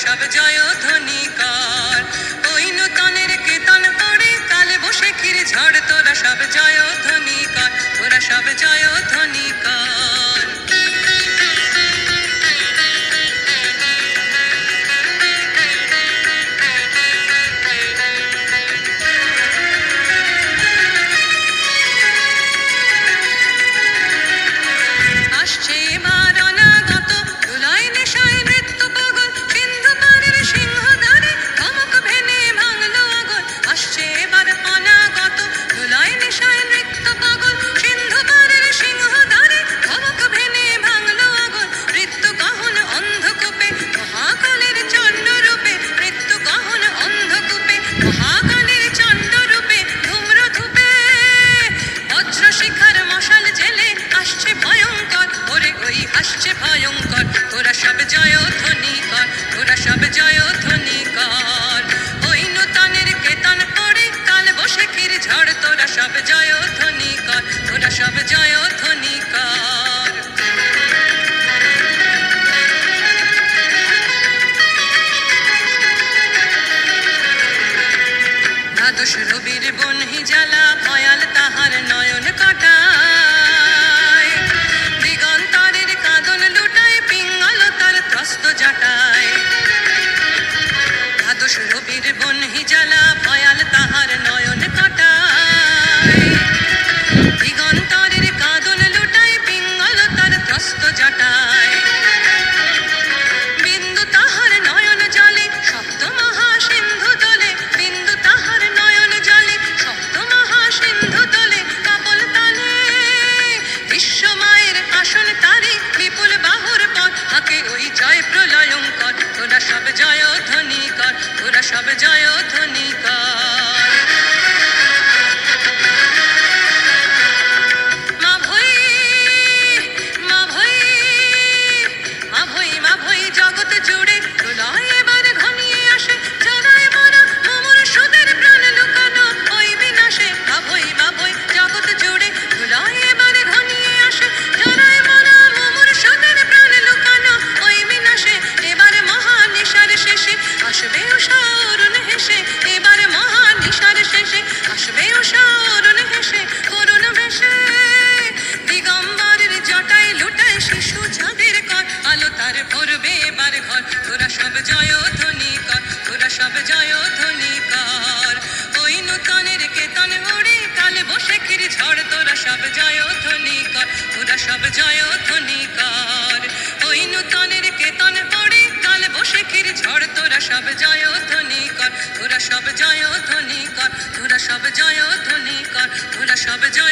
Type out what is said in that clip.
সব জয়ধ্বনি কর। ওই নূতনের কীর্তন পড়ে কালে বৈশাখীর ঝড় তোরা সব জয়ধ্বনি কর, তোরা সব জয়ধ্বনি কর। আসছে এবার অনাগত ধুলায় নেশায় নৃত্য পাগল, সিন্ধু পারের সিংহদ্বারে ধমক ভেনে ভাঙলো আগল। আসছে এবার অনাগত ধুলায় নেশায় নৃত্য পাগল, সিন্ধু পারের সিংহদ্বারে ধমক ভেনে ভাঙলো আগল। মৃত্যু গহন অন্ধকূপে মহাকালের চণ্ডরূপে, মৃত্যু গহন অন্ধকূপে মহাকালের চণ্ডরূপে ধূম্রধূপে বজ্র শিখার মশাল জেলে আসছে ভয়ঙ্কর, ওরে ওই আসছে ভয়ঙ্কর। তোরা সব জয়ধ্বনি কর, তোরা সব জয়ধ্বনি কর। ওই নূতনের কীর্তন পড়ে কাল বৈশাখীর ঝড় তোরা সব জয়ধ্বনি কর, তোরা সব জয়ধ্বনি কর। দ্বাদশ রবির বনহি জ্বালা ভয়াল তাহার নয়ন কাটায়, দিগন্তরের কাঁদন লুটায় পিঙ্গল তার ত্রস্ত জাটায়। দ্বাদশ রবির বনহি জ্বালা ভয়াল তাহার নয়ন কাটায়, দিগন্তরের কাঁদন লুটায় পিঙ্গল তার ত্রস্ত জাটায়। বিন্দু তাহার নয়ন জলে সপ্ত মহাসিন্ধু দোলে, বিন্দু তাহার নয়ন জলে সপ্ত মহাসিন্ধু দোলে। কাপল তালে বিশ্ব মায়ের আসন তারে, বিপুল বাহুর পথ হাকে ওই জয় প্রলয়ঙ্কর। তোরা সব জয়ধ্বনি কর, তোরা সব জয়ধ্বনি কর। মা ভৈ মা ভৈ মা ভৈ মা ভৈ জগৎ জুড়ে প্রলয় এবার ঘনিয়ে আসে, জড়ায় মরা মুমূর্ষুদের প্রাণ লুকানো ওই বিনাশে। মা ভৈ জগৎ জুড়ে প্রলয় এবার ঘনিয়ে আসে, জড়ায় মরা মুমূর্ষুদের প্রাণ লুকানো ওই বিনাশে। এবার মহানিশার শেষে আসবে উষা অরুণ হেসে, এবার মহানিশার শেষে আসবে উষা অরুণ হেসে করুণ বেশে। দিগম্বরের জটায় লুটায় শিশু চাঁদের কর, আলো তার ভরবে এবার ঘর। তোরা সব জয়ধ্বনি কর, তোরা সব জয়ধ্বনি কর। ওই নূতনের কীর্তন ওড়ে কাল বৈশাখীর ঝড় তোরা সব জয়ধ্বনি কর, তোরা সব জয়ধ্বনি কর। ওই নূতনের কীর্তন ওড়ে কাল বৈশাখীর ঝড় তোরা সব জয়ধ্বনি কর, তোরা সব জয়ধ্বনি কর, তোরা সব জয়ধ্বনি কর, তোরা সব জয়